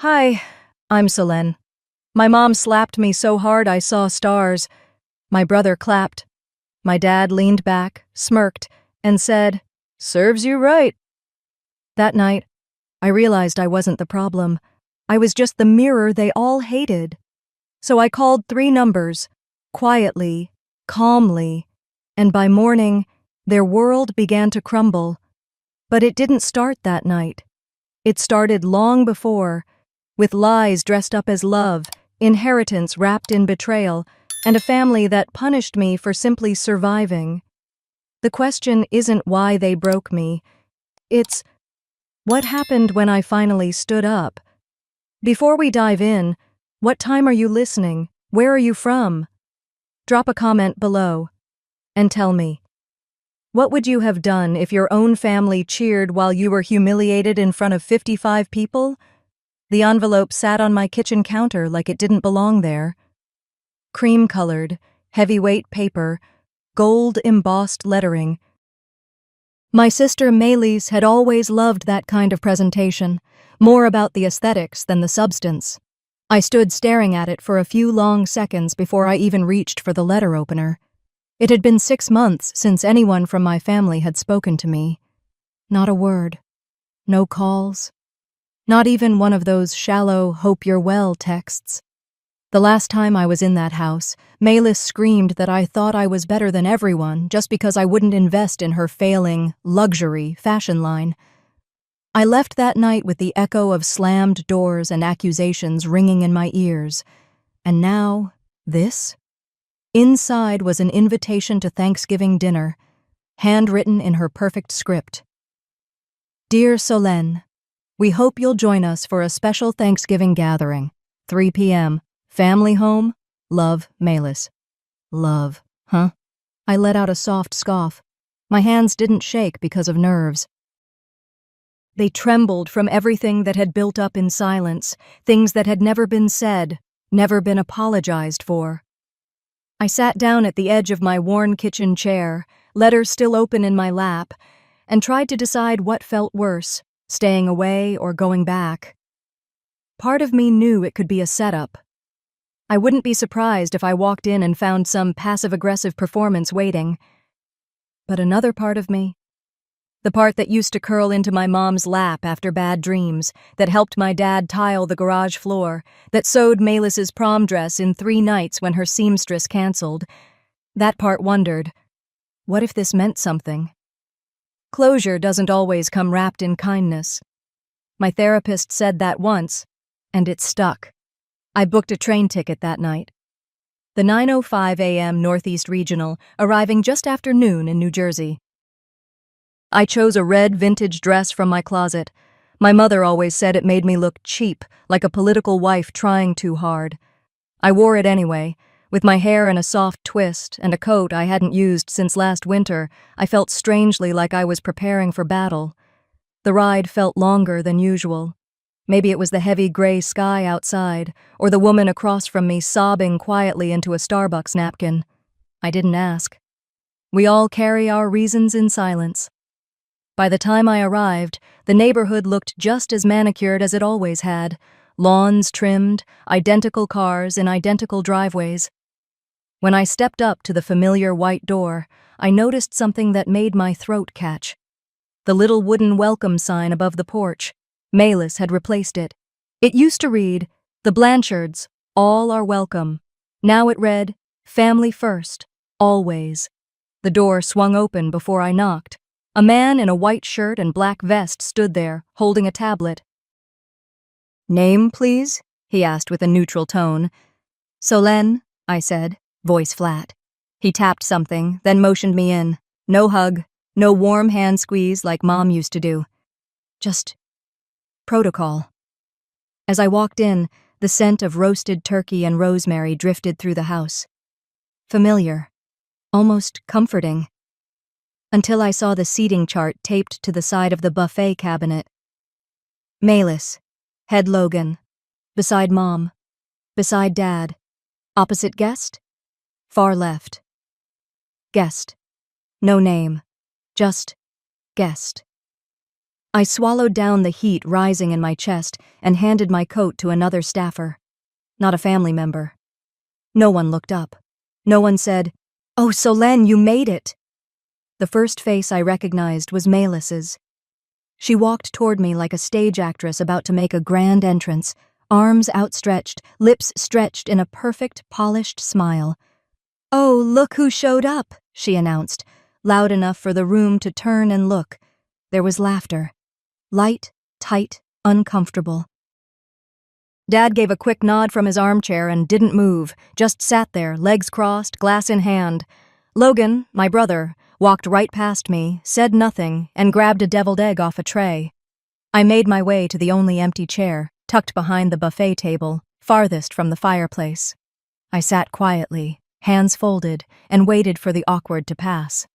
Hi, I'm Selene. My mom slapped me so hard I saw stars. My brother clapped. My dad leaned back, smirked, and said, "Serves you right." That night, I realized I wasn't the problem. I was just the mirror they all hated. So I called 3 numbers, quietly, calmly, and by morning, their world began to crumble. But it didn't start that night. It started long before, with lies dressed up as love, inheritance wrapped in betrayal, and a family that punished me for simply surviving. The question isn't why they broke me. It's, what happened when I finally stood up? Before we dive in, what time are you listening? Where are you from? Drop a comment below and tell me, what would you have done if your own family cheered while you were humiliated in front of 55 people? The envelope sat on my kitchen counter like it didn't belong there. Cream-colored, heavyweight paper, gold-embossed lettering. My sister Maylis had always loved that kind of presentation, more about the aesthetics than the substance. I stood staring at it for a few long seconds before I even reached for the letter opener. It had been 6 months since anyone from my family had spoken to me. Not a word. No calls. Not even one of those shallow, hope you're well texts. The last time I was in that house, Maylis screamed that I thought I was better than everyone just because I wouldn't invest in her failing, luxury fashion line. I left that night with the echo of slammed doors and accusations ringing in my ears. And now, this? Inside was an invitation to Thanksgiving dinner, handwritten in her perfect script. Dear Solène, we hope you'll join us for a special Thanksgiving gathering, 3 p.m., family home, love, Maylis. Love, huh? I let out a soft scoff. My hands didn't shake because of nerves. They trembled from everything that had built up in silence, things that had never been said, never been apologized for. I sat down at the edge of my worn kitchen chair, letter still open in my lap, and tried to decide what felt worse, staying away or going back. Part of me knew it could be a setup. I wouldn't be surprised if I walked in and found some passive-aggressive performance waiting. But another part of me, the part that used to curl into my mom's lap after bad dreams, that helped my dad tile the garage floor, that sewed Maylis's prom dress in 3 nights when her seamstress canceled, that part wondered, what if this meant something? Closure doesn't always come wrapped in kindness. My therapist said that once, and it stuck. I booked a train ticket that night. The 9:05 a.m. Northeast Regional, arriving just after noon in New Jersey. I chose a red vintage dress from my closet. My mother always said it made me look cheap, like a political wife trying too hard. I wore it anyway. With my hair in a soft twist and a coat I hadn't used since last winter, I felt strangely like I was preparing for battle. The ride felt longer than usual. Maybe it was the heavy gray sky outside, or the woman across from me sobbing quietly into a Starbucks napkin. I didn't ask. We all carry our reasons in silence. By the time I arrived, the neighborhood looked just as manicured as it always had. Lawns trimmed, identical cars in identical driveways. When I stepped up to the familiar white door, I noticed something that made my throat catch. The little wooden welcome sign above the porch. Maylis had replaced it. It used to read, "The Blanchards, all are welcome." Now it read, "Family first, always." The door swung open before I knocked. A man in a white shirt and black vest stood there, holding a tablet. "Name, please?" he asked with a neutral tone. "Solène," I said, voice flat. He tapped something, then motioned me in. No hug, no warm hand squeeze like Mom used to do. Just protocol. As I walked in, the scent of roasted turkey and rosemary drifted through the house. Familiar, almost comforting. Until I saw the seating chart taped to the side of the buffet cabinet. Maylis, head Logan, beside Mom, beside Dad, opposite guest, far left. Guest. No name, just guest. I swallowed down the heat rising in my chest and handed my coat to another staffer. Not a family member. No one looked up. No one said, "Oh, Solène, you made it." The first face I recognized was Melis's. She walked toward me like a stage actress about to make a grand entrance, arms outstretched, lips stretched in a perfect, polished smile. "Oh, look who showed up," she announced, loud enough for the room to turn and look. There was laughter. Light, tight, uncomfortable. Dad gave a quick nod from his armchair and didn't move, just sat there, legs crossed, glass in hand. Logan, my brother, walked right past me, said nothing, and grabbed a deviled egg off a tray. I made my way to the only empty chair, tucked behind the buffet table, farthest from the fireplace. I sat quietly, hands folded, and waited for the awkward to pass.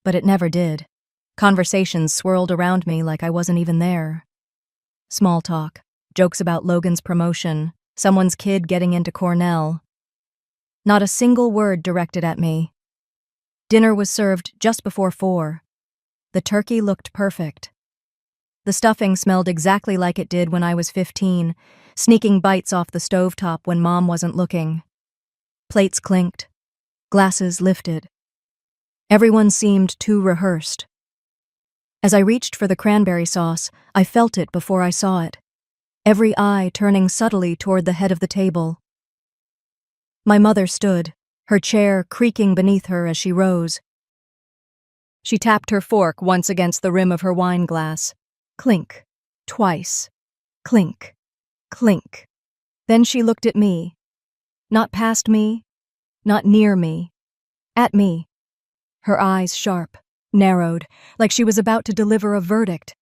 But it never did. Conversations swirled around me like I wasn't even there. Small talk, jokes about Logan's promotion, someone's kid getting into Cornell. Not a single word directed at me. Dinner was served just before 4. The turkey looked perfect. The stuffing smelled exactly like it did when I was 15, sneaking bites off the stovetop when Mom wasn't looking. Plates clinked. Glasses lifted. Everyone seemed too rehearsed. As I reached for the cranberry sauce, I felt it before I saw it, every eye turning subtly toward the head of the table. My mother stood, her chair creaking beneath her as she rose. She tapped her fork once against the rim of her wine glass. Clink. Twice. Clink. Clink. Then she looked at me. Not past me, not near me. At me. Her eyes sharp, narrowed, like she was about to deliver a verdict.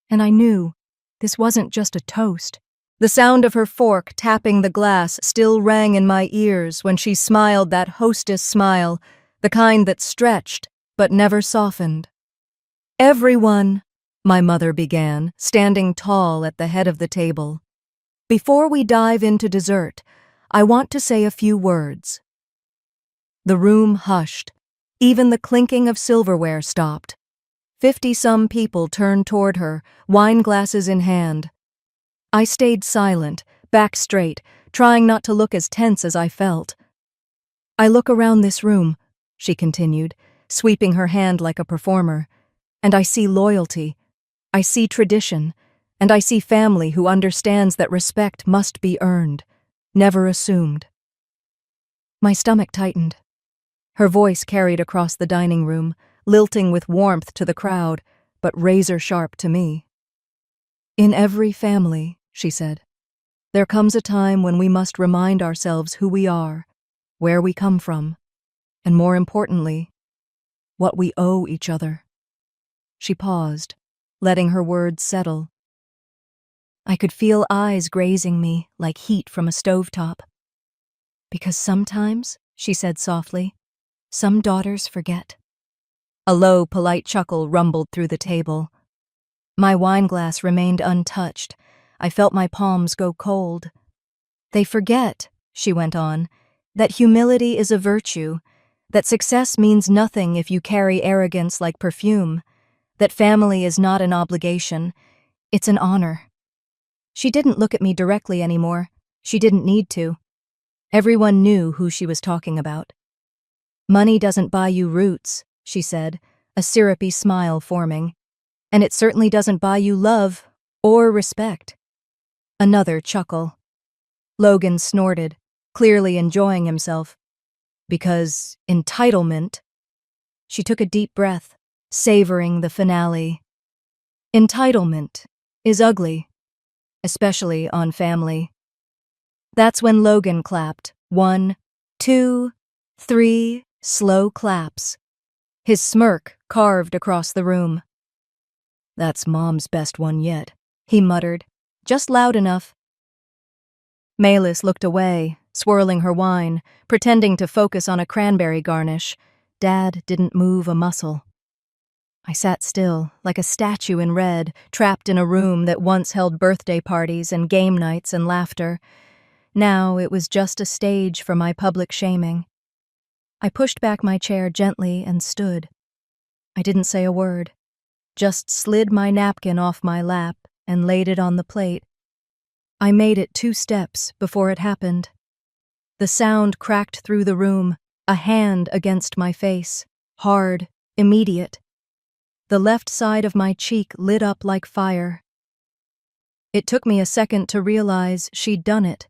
And I knew this wasn't just a toast. The sound of her fork tapping the glass still rang in my ears when she smiled that hostess smile, the kind that stretched but never softened. "Everyone," my mother began, standing tall at the head of the table. "Before we dive into dessert, I want to say a few words." The room hushed. Even the clinking of silverware stopped. 50-some people turned toward her, wine glasses in hand. I stayed silent, back straight, trying not to look as tense as I felt. "I look around this room," she continued, sweeping her hand like a performer, "and I see loyalty, I see tradition, and I see family who understands that respect must be earned, never assumed." My stomach tightened. Her voice carried across the dining room, lilting with warmth to the crowd, but razor-sharp to me. "In every family," she said, "there comes a time when we must remind ourselves who we are, where we come from, and more importantly, what we owe each other." She paused, letting her words settle. I could feel eyes grazing me like heat from a stovetop. "Because sometimes," she said softly, "some daughters forget." A low, polite chuckle rumbled through the table. My wineglass remained untouched. I felt my palms go cold. "They forget," she went on, "that humility is a virtue, that success means nothing if you carry arrogance like perfume, that family is not an obligation, it's an honor." She didn't look at me directly anymore. She didn't need to. Everyone knew who she was talking about. "Money doesn't buy you roots," she said, a syrupy smile forming. "And it certainly doesn't buy you love or respect." Another chuckle. Logan snorted, clearly enjoying himself. "Because entitlement—" She took a deep breath, savoring the finale. "Entitlement is ugly, especially on family." That's when Logan clapped. 1, 2, 3 slow claps. His smirk carved across the room. "That's Mom's best one yet," he muttered, just loud enough. Melis looked away, swirling her wine, pretending to focus on a cranberry garnish. Dad didn't move a muscle. I sat still, like a statue in red, trapped in a room that once held birthday parties and game nights and laughter. Now it was just a stage for my public shaming. I pushed back my chair gently and stood. I didn't say a word. just slid my napkin off my lap and laid it on the plate. I made it 2 steps before it happened. The sound cracked through the room, a hand against my face, hard, immediate. The left side of my cheek lit up like fire. It took me a second to realize she'd done it.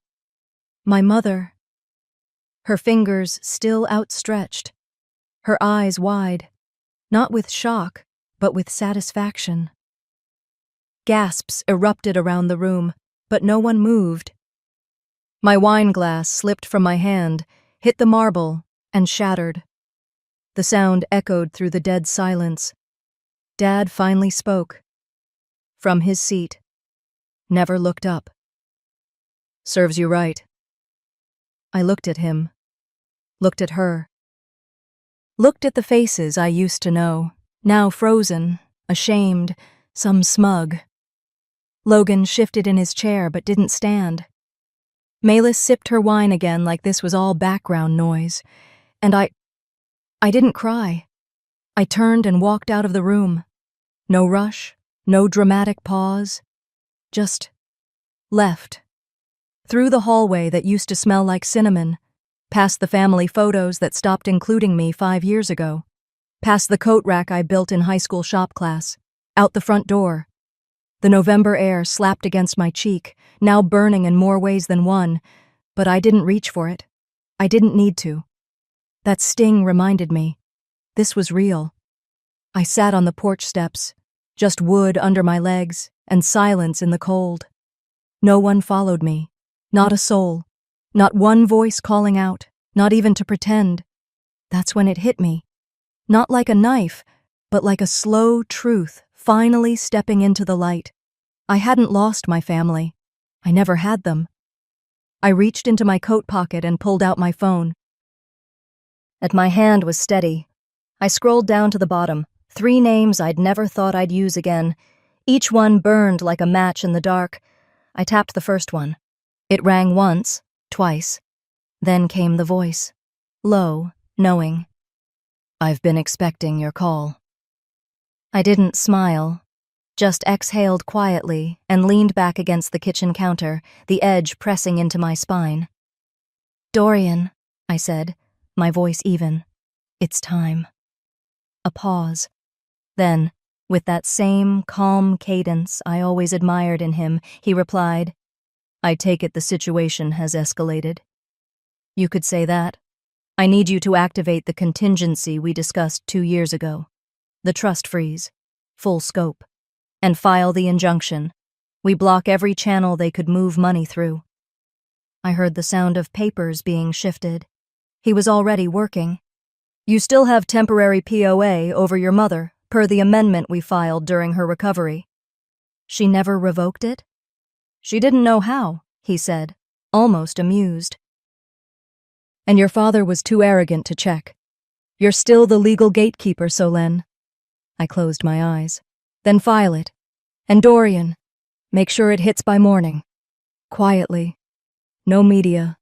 My mother. Her fingers still outstretched, her eyes wide, not with shock, but with satisfaction. Gasps erupted around the room, but no one moved. My wine glass slipped from my hand, hit the marble, and shattered. The sound echoed through the dead silence. Dad finally spoke. From his seat. Never looked up. "Serves you right." I looked at him. Looked at her. Looked at the faces I used to know, now frozen, ashamed, some smug. Logan shifted in his chair but didn't stand. Malis sipped her wine again like this was all background noise, and I didn't cry. I turned and walked out of the room. No rush, no dramatic pause. Just left. Through the hallway that used to smell like cinnamon, past the family photos that stopped including me 5 years ago, past the coat rack I built in high school shop class, out the front door. The November air slapped against my cheek, now burning in more ways than one, but I didn't reach for it. I didn't need to. That sting reminded me. This was real. I sat on the porch steps, just wood under my legs and silence in the cold. No one followed me, not a soul, not one voice calling out, not even to pretend. That's when it hit me. Not like a knife, but like a slow truth finally stepping into the light. I hadn't lost my family. I never had them. I reached into my coat pocket and pulled out my phone. My hand was steady. I scrolled down to the bottom, 3 names I'd never thought I'd use again. Each one burned like a match in the dark. I tapped the first one. It rang once, twice. Then came the voice. Low, knowing. "I've been expecting your call." I didn't smile, just exhaled quietly and leaned back against the kitchen counter, the edge pressing into my spine. "Dorian," I said, my voice even. "It's time." A pause. Then, with that same calm cadence I always admired in him, he replied, "I take it the situation has escalated." "You could say that. I need you to activate the contingency we discussed 2 years ago. The trust freeze. Full scope. And file the injunction. We block every channel they could move money through." I heard the sound of papers being shifted. He was already working. "You still have temporary POA over your mother, per the amendment we filed during her recovery." "She never revoked it?" "She didn't know how," he said, almost amused. "And your father was too arrogant to check. You're still the legal gatekeeper, Solen." I closed my eyes. "Then file it. And Dorian, make sure it hits by morning. Quietly. No media.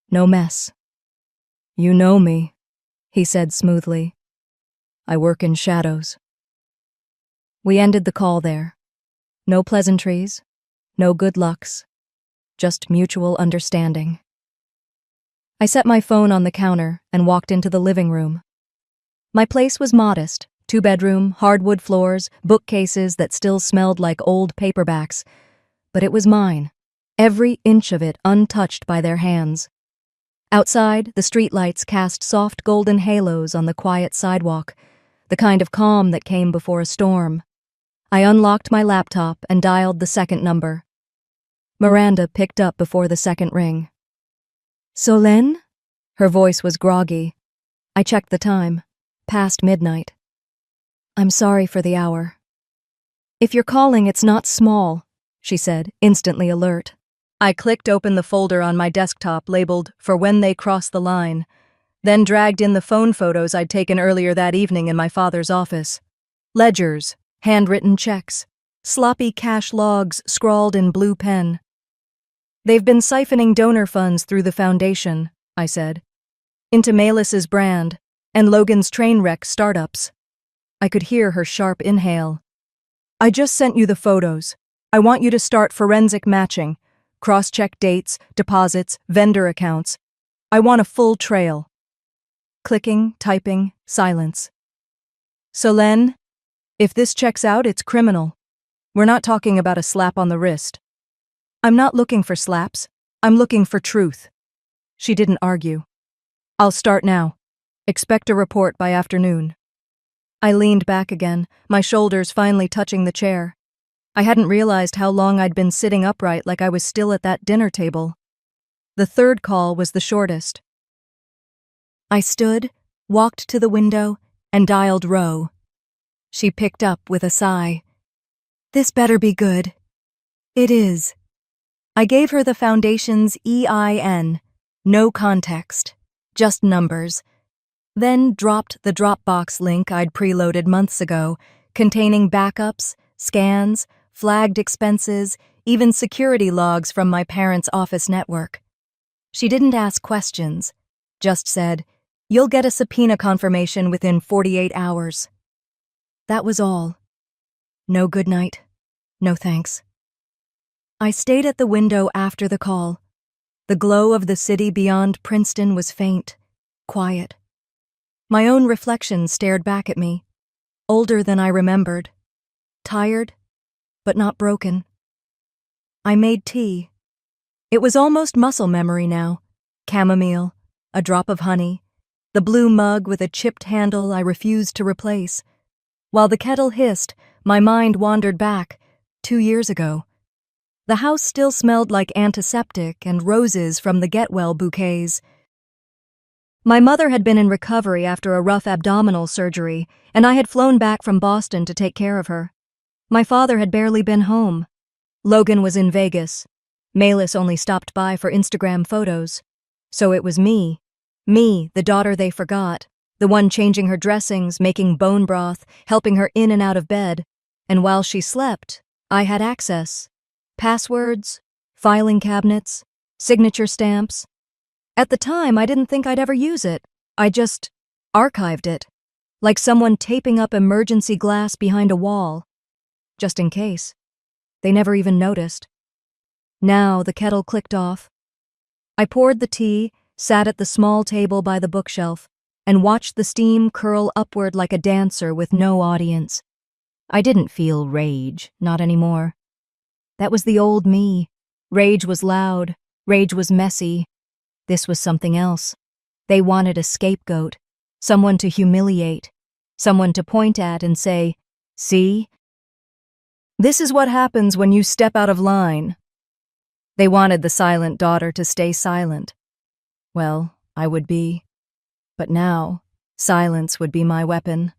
No mess." "You know me," he said smoothly. "I work in shadows." We ended the call there. No pleasantries, no good lucks, just mutual understanding. I set my phone on the counter and walked into the living room. My place was modest, 2-bedroom, hardwood floors, bookcases that still smelled like old paperbacks. But it was mine, every inch of it untouched by their hands. Outside, the streetlights cast soft golden halos on the quiet sidewalk, the kind of calm that came before a storm. I unlocked my laptop and dialed the second number. Miranda picked up before the second ring. "Solen?" Her voice was groggy. I checked the time. Past midnight. "I'm sorry for the hour." "If you're calling, it's not small," she said, instantly alert. I clicked open the folder on my desktop labeled "For When They Cross the Line," then dragged in the phone photos I'd taken earlier that evening in my father's office. Ledgers, handwritten checks, sloppy cash logs scrawled in blue pen. "They've been siphoning donor funds through the foundation," I said, "into Malis's brand and Logan's train wreck startups." I could hear her sharp inhale. I just sent you the photos. I want you to start forensic matching. Cross-check dates, deposits, vendor accounts. I want a full trail. Clicking, typing, silence. Solène, if this checks out, it's criminal. We're not talking about a slap on the wrist. I'm not looking for slaps. I'm looking for truth. She didn't argue. I'll start now. Expect a report by afternoon. I leaned back again, my shoulders finally touching the chair. I hadn't realized how long I'd been sitting upright, like I was still at that dinner table. The third call was the shortest. I stood, walked to the window, and dialed Ro. She picked up with a sigh. This better be good. It is. I gave her the Foundation's EIN, no context, just numbers, then dropped the Dropbox link I'd preloaded months ago, containing backups, scans, flagged expenses, even security logs from my parents' office network. She didn't ask questions, just said, "You'll get a subpoena confirmation within 48 hours." That was all. No good night, no thanks. I stayed at the window after the call. The glow of the city beyond Princeton was faint, quiet. My own reflection stared back at me, older than I remembered, tired, but not broken. I made tea. It was almost muscle memory now. Chamomile, a drop of honey, the blue mug with a chipped handle I refused to replace. While the kettle hissed, my mind wandered back, 2 years ago. The house still smelled like antiseptic and roses from the get well bouquets. My mother had been in recovery after a rough abdominal surgery, and I had flown back from Boston to take care of her. My father had barely been home. Logan was in Vegas. Malis only stopped by for Instagram photos. So it was me, the daughter they forgot, the one changing her dressings, making bone broth, helping her in and out of bed. And while she slept, I had access. Passwords, filing cabinets, signature stamps. At the time, I didn't think I'd ever use it. I just archived it, like someone taping up emergency glass behind a wall. Just in case. They never even noticed. Now the kettle clicked off. I poured the tea, sat at the small table by the bookshelf, and watched the steam curl upward like a dancer with no audience. I didn't feel rage, not anymore. That was the old me. Rage was loud. Rage was messy. This was something else. They wanted a scapegoat, someone to humiliate, someone to point at and say, "See? This is what happens when you step out of line." They wanted the silent daughter to stay silent. Well, I would be. But now, silence would be my weapon.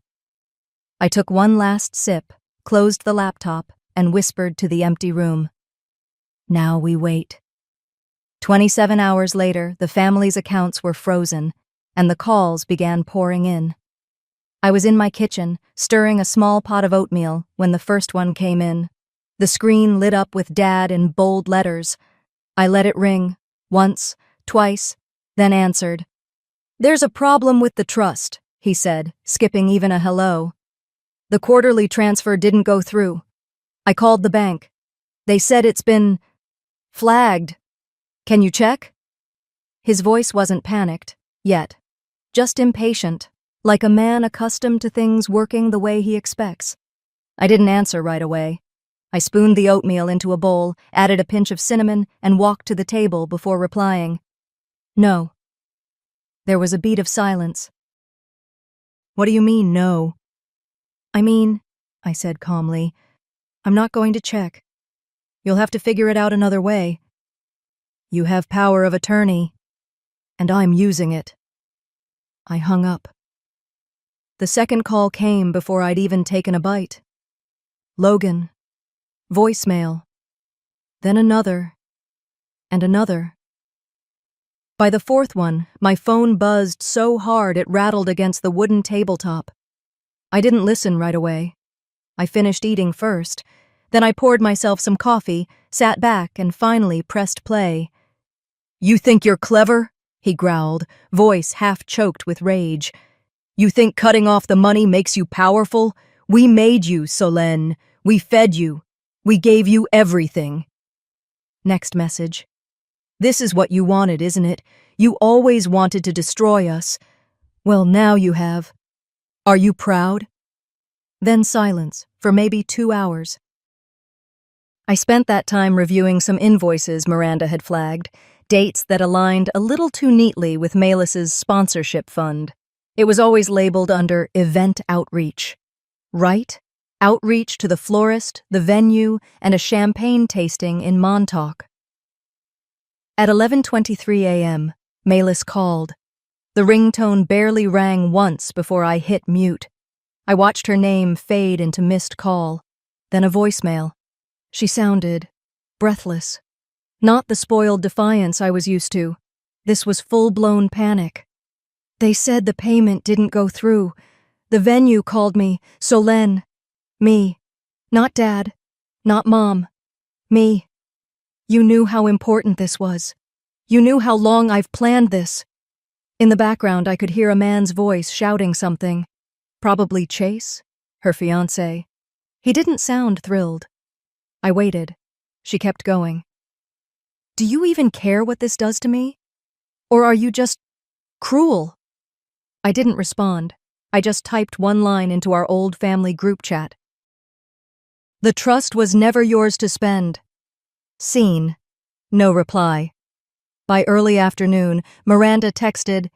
I took one last sip, closed the laptop, and whispered to the empty room. Now we wait. 27 hours later, the family's accounts were frozen, and the calls began pouring in. I was in my kitchen, stirring a small pot of oatmeal, when the first one came in. The screen lit up with Dad in bold letters. I let it ring, once, twice, then answered. "There's a problem with the trust," he said, skipping even a hello. "The quarterly transfer didn't go through. I called the bank. They said it's been flagged. Can you check?" His voice wasn't panicked, yet. Just impatient, like a man accustomed to things working the way he expects. I didn't answer right away. I spooned the oatmeal into a bowl, added a pinch of cinnamon, and walked to the table before replying. "No." There was a beat of silence. "What do you mean, no?" "I mean," I said calmly, "I'm not going to check. You'll have to figure it out another way. You have power of attorney, and I'm using it." I hung up. The second call came before I'd even taken a bite. Logan. Voicemail. Then another. And another. By the fourth one, my phone buzzed so hard it rattled against the wooden tabletop. I didn't listen right away. I finished eating first. Then I poured myself some coffee, sat back, and finally pressed play. "You think you're clever?" he growled, voice half choked with rage. You think cutting off the money makes you powerful? We made you, Solène. We fed you. We gave you everything. Next message. This is what you wanted, isn't it? You always wanted to destroy us. Well, now you have. Are you proud? Then silence for maybe 2 hours. I spent that time reviewing some invoices Miranda had flagged, dates that aligned a little too neatly with Melis's sponsorship fund. It was always labeled under event outreach. Right? Outreach to the florist, the venue, and a champagne tasting in Montauk. At 11:23 a.m., Melis called. The ringtone barely rang once before I hit mute. I watched her name fade into missed call, then a voicemail. She sounded breathless. Not the spoiled defiance I was used to. This was full-blown panic. They said the payment didn't go through. The venue called me, Solène. Me. Not Dad. Not Mom. Me. You knew how important this was. You knew how long I've planned this. In the background, I could hear a man's voice shouting something. Probably Chase, her fiancé. He didn't sound thrilled. I waited. She kept going. Do you even care what this does to me? Or are you just cruel? I didn't respond. I just typed one line into our old family group chat. The trust was never yours to spend. Seen. No reply. By early afternoon, Miranda texted,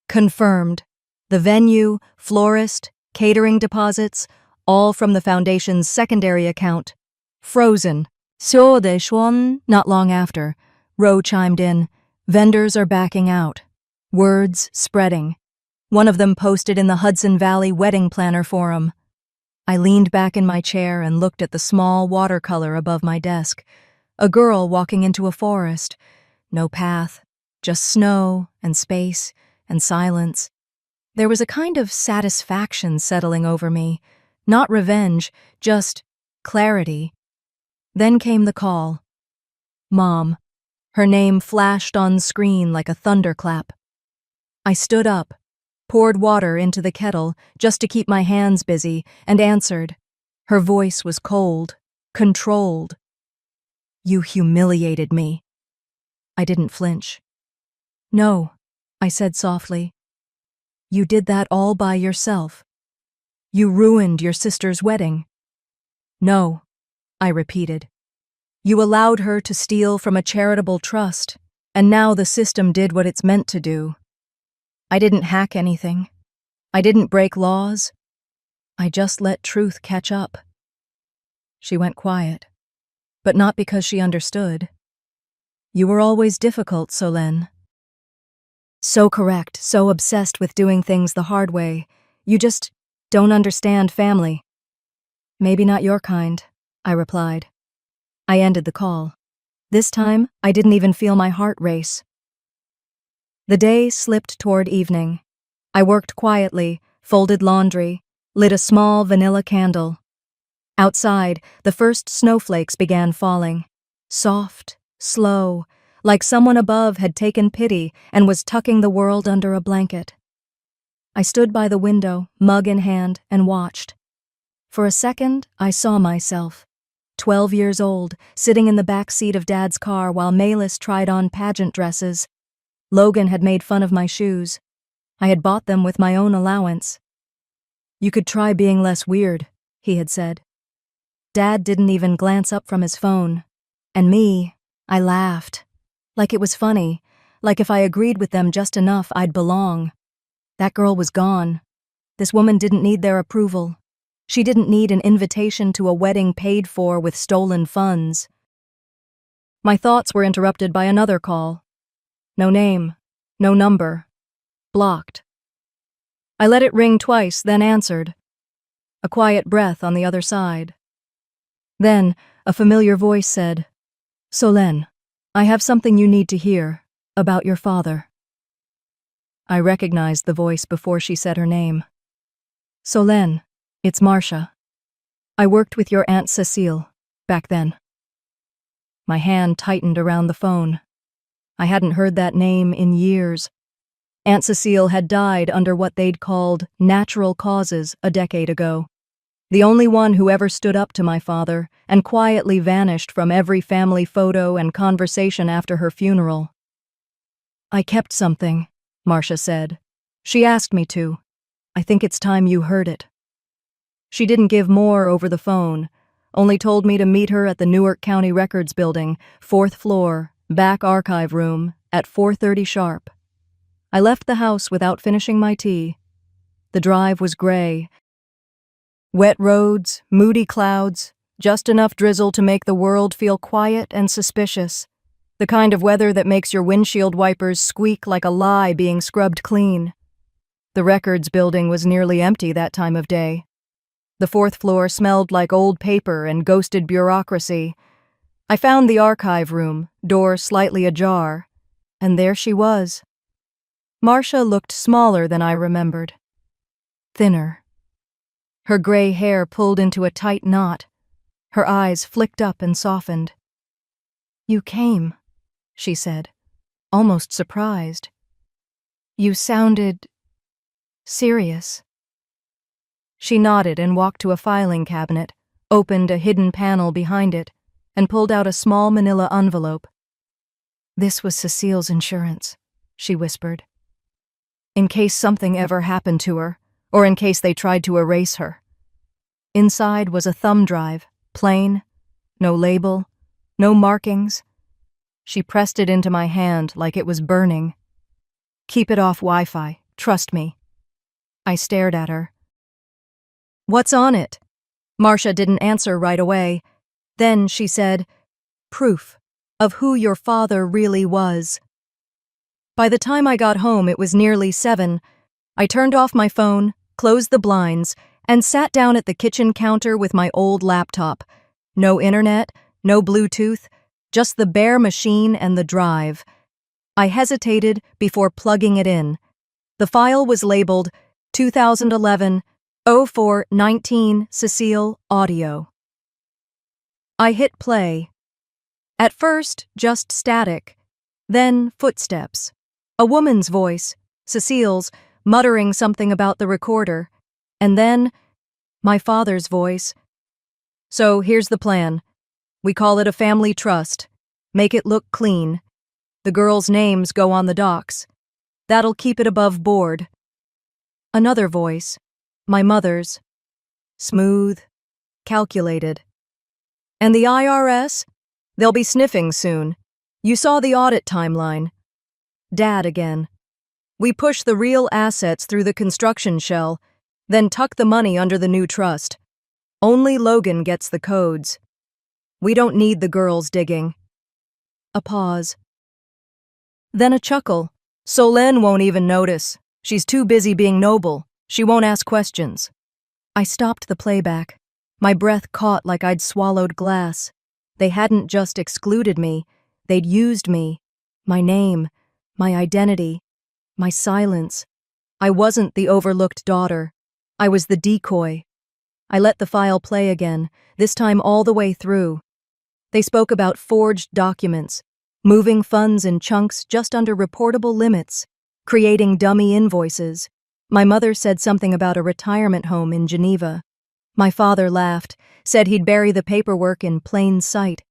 confirmed. The venue, florist, catering deposits, all from the foundation's secondary account. Frozen. So de Xuan. Not long after, Ro chimed in, vendors are backing out. Words spreading. One of them posted in the Hudson Valley Wedding Planner Forum. I leaned back in my chair and looked at the small watercolor above my desk. A girl walking into a forest. No path, just snow and space and silence. There was a kind of satisfaction settling over me. Not revenge, just clarity. Then came the call. Mom. Her name flashed on screen like a thunderclap. I stood up, poured water into the kettle just to keep my hands busy, and answered. Her voice was cold, controlled. You humiliated me. I didn't flinch. No, I said softly. You did that all by yourself. You ruined your sister's wedding. No, I repeated. You allowed her to steal from a charitable trust, and now the system did what it's meant to do. I didn't hack anything. I didn't break laws. I just let truth catch up. She went quiet, but not because she understood. You were always difficult, Solène. So correct, so obsessed with doing things the hard way. You just don't understand family. Maybe not your kind, I replied. I ended the call. This time, I didn't even feel my heart race. The day slipped toward evening. I worked quietly, folded laundry, lit a small vanilla candle. Outside, the first snowflakes began falling. Soft, slow, like someone above had taken pity and was tucking the world under a blanket. I stood by the window, mug in hand, and watched. For a second, I saw myself. 12 years old, sitting in the back seat of Dad's car while Melis tried on pageant dresses. Logan had made fun of my shoes. I had bought them with my own allowance. You could try being less weird, he had said. Dad didn't even glance up from his phone. And me, I laughed. Like it was funny, like if I agreed with them just enough, I'd belong. That girl was gone. This woman didn't need their approval. She didn't need an invitation to a wedding paid for with stolen funds. My thoughts were interrupted by another call. No name, no number. Blocked. I let it ring twice, then answered. A quiet breath on the other side. Then, a familiar voice said, Solène, I have something you need to hear about your father. I recognized the voice before she said her name. Solène, it's Marcia. I worked with your Aunt Cecile back then. My hand tightened around the phone. I hadn't heard that name in years. Aunt Cecile had died under what they'd called natural causes a decade ago. The only one who ever stood up to my father and quietly vanished from every family photo and conversation after her funeral. "I kept something," Marcia said. "She asked me to. I think it's time you heard it." She didn't give more over the phone, only told me to meet her at the Newark County Records Building, 4th floor, back archive room, at 4:30 sharp. I left the house without finishing my tea. The drive was gray. Wet roads, moody clouds, just enough drizzle to make the world feel quiet and suspicious. The kind of weather that makes your windshield wipers squeak like a lie being scrubbed clean. The Records Building was nearly empty that time of day. The 4th floor smelled like old paper and ghosted bureaucracy. I found the archive room, door slightly ajar, and there she was. Marcia looked smaller than I remembered. Thinner. Her gray hair pulled into a tight knot. Her eyes flicked up and softened. "You came," she said, almost surprised. "You sounded serious." She nodded and walked to a filing cabinet, opened a hidden panel behind it, and pulled out a small manila envelope. "This was Cecile's insurance," she whispered. "In case something ever happened to her, or in case they tried to erase her." Inside was a thumb drive, plain, no label, no markings. She pressed it into my hand like it was burning. "Keep it off Wi-Fi, trust me." I stared at her. "What's on it?" Marcia didn't answer right away. Then she said, "Proof of who your father really was." By the time I got home, it was nearly 7. I turned off my phone, closed the blinds, and sat down at the kitchen counter with my old laptop. No internet, no Bluetooth, just the bare machine and the drive. I hesitated before plugging it in. The file was labeled 2011-04-19 Cecile Audio. I hit play. At first, just static. Then footsteps. A woman's voice, Cecile's, muttering something about the recorder. And then, my father's voice. "So here's the plan. We call it a family trust. Make it look clean. The girls' names go on the docs. That'll keep it above board." Another voice, my mother's. Smooth, calculated. "And the IRS? They'll be sniffing soon. You saw the audit timeline." Dad again. "We push the real assets through the construction shell, then tuck the money under the new trust. Only Logan gets the codes. We don't need the girls digging." A pause. Then a chuckle. "Solène won't even notice. She's too busy being noble. She won't ask questions." I stopped the playback. My breath caught like I'd swallowed glass. They hadn't just excluded me. They'd used me. My name, my identity, my silence. I wasn't the overlooked daughter. I was the decoy. I let the file play again, this time all the way through. They spoke about forged documents, moving funds in chunks just under reportable limits, creating dummy invoices. My mother said something about a retirement home in Geneva. My father laughed, said he'd bury the paperwork in plain sight.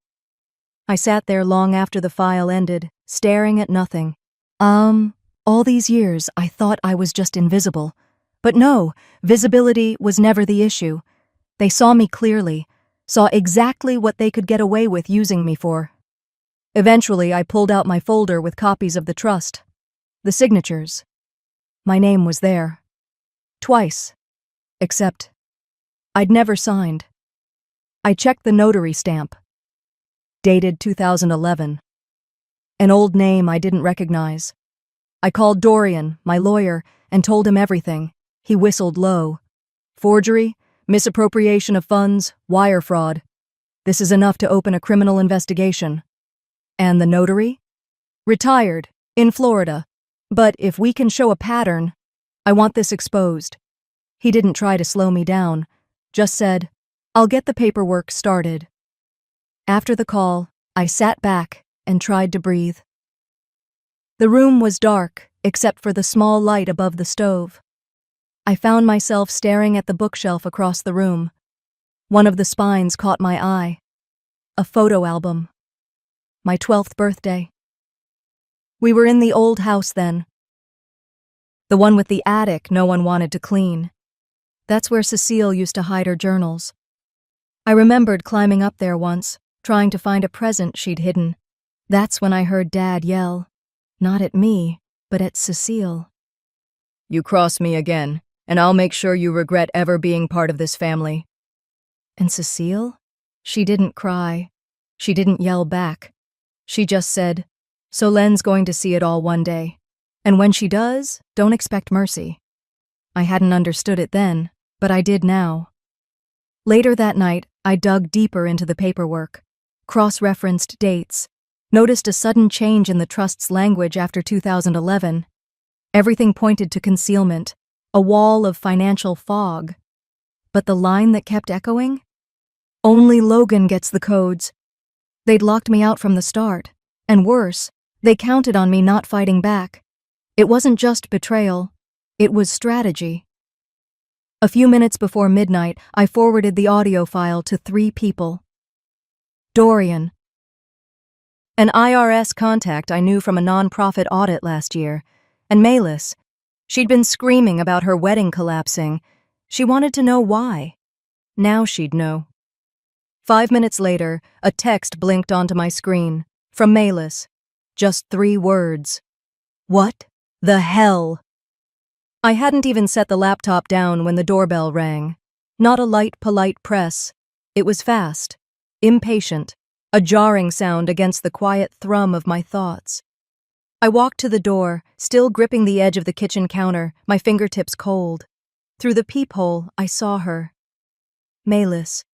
I sat there long after the file ended, staring at nothing. All these years I thought I was just invisible. But no, visibility was never the issue. They saw me clearly, saw exactly what they could get away with using me for. Eventually, I pulled out my folder with copies of the trust. The signatures. My name was there. Twice. Except, I'd never signed. I checked the notary stamp. Dated 2011. An old name I didn't recognize. I called Dorian, my lawyer, and told him everything. He whistled low. "Forgery, misappropriation of funds, wire fraud. This is enough to open a criminal investigation." "And the notary?" "Retired, in Florida. But if we can show a pattern, I want this exposed." He didn't try to slow me down, just said, "I'll get the paperwork started." After the call, I sat back and tried to breathe. The room was dark, except for the small light above the stove. I found myself staring at the bookshelf across the room. One of the spines caught my eye. A photo album. My 12th birthday. We were in the old house then. The one with the attic no one wanted to clean. That's where Cecile used to hide her journals. I remembered climbing up there once, trying to find a present she'd hidden. That's when I heard Dad yell, not at me, but at Cecile. "You cross me again, and I'll make sure you regret ever being part of this family." And Cecile? She didn't cry. She didn't yell back. She just said, "Solen's going to see it all one day. And when she does, don't expect mercy." I hadn't understood it then, but I did now. Later that night, I dug deeper into the paperwork, cross-referenced dates, noticed a sudden change in the trust's language after 2011. Everything pointed to concealment, a wall of financial fog. But the line that kept echoing? "Only Logan gets the codes." They'd locked me out from the start, and worse, they counted on me not fighting back. It wasn't just betrayal, it was strategy. A few minutes before midnight, I forwarded the audio file to 3 people. Dorian, an IRS contact I knew from a nonprofit audit last year, and Malis. She'd been screaming about her wedding collapsing. She wanted to know why. Now she'd know. 5 minutes later, a text blinked onto my screen, from Malis. Just 3 words. "What the hell?" I hadn't even set the laptop down when the doorbell rang. Not a light, polite press. It was fast, impatient, a jarring sound against the quiet thrum of my thoughts. I walked to the door, still gripping the edge of the kitchen counter, my fingertips cold. Through the peephole, I saw her. Malis.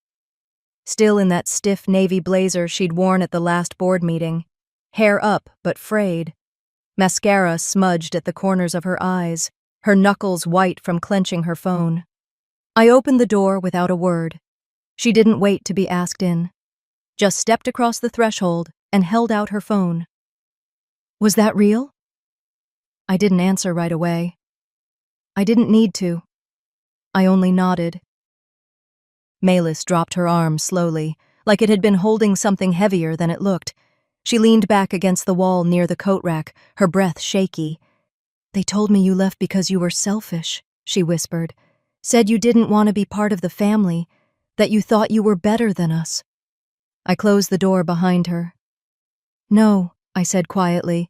Still in that stiff navy blazer she'd worn at the last board meeting. Hair up, but frayed. Mascara smudged at the corners of her eyes, her knuckles white from clenching her phone. I opened the door without a word. She didn't wait to be asked in. Just stepped across the threshold and held out her phone. "Was that real?" I didn't answer right away. I didn't need to. I only nodded. Malis dropped her arm slowly, like it had been holding something heavier than it looked. She leaned back against the wall near the coat rack, her breath shaky. "They told me you left because you were selfish," she whispered. "Said you didn't want to be part of the family, that you thought you were better than us." I closed the door behind her. "No," I said quietly.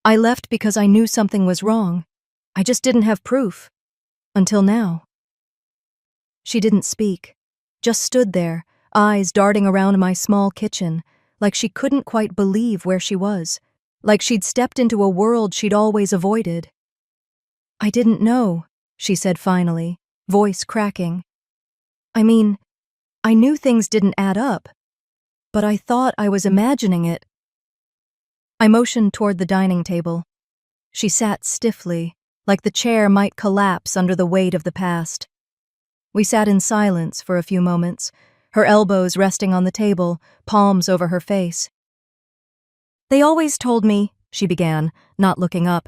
"I left because I knew something was wrong. I just didn't have proof. Until now." She didn't speak, just stood there, eyes darting around my small kitchen, like she couldn't quite believe where she was, like she'd stepped into a world she'd always avoided. "I didn't know," she said finally, voice cracking. "I mean, I knew things didn't add up, but I thought I was imagining it." I motioned toward the dining table. She sat stiffly, like the chair might collapse under the weight of the past. We sat in silence for a few moments, her elbows resting on the table, palms over her face. "They always told me," she began, not looking up,